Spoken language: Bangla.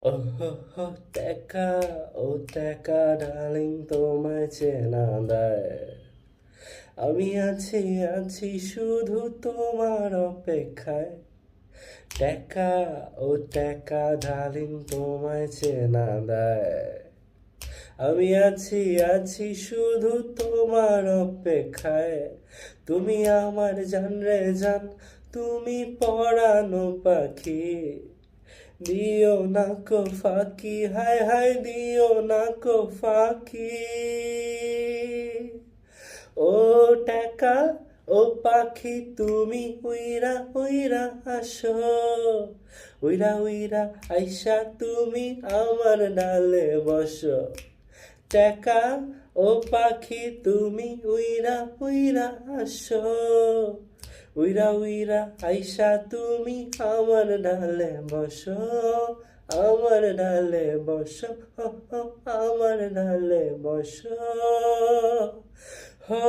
ওহো টাকা ও টাকা ডার্লিং তোমায় চেনা দেয় আমি আছি শুধু তোমার অপেক্ষায় টাকা ও টাকা ডার্লিং তোমায় চেনা দেয় আমি আছি শুধু তোমার অপেক্ষায় তুমি আমার জান রে জান তুমি পরানো পাখি দিও না কো ফাঁকি হায় হায় দিও না কো ফাঁকি ও টাকা ও পাখি তুমি উইরা উইরা আসো উইরা উইরা আইসা তুমি আমার ডালে বসো টাকা ও পাখি তুমি উইরা উইরা আসো উইরা উইরা আইসা তুমি আমার ডালে বসো আমার ডালে বসো আমার ডালে বসো হো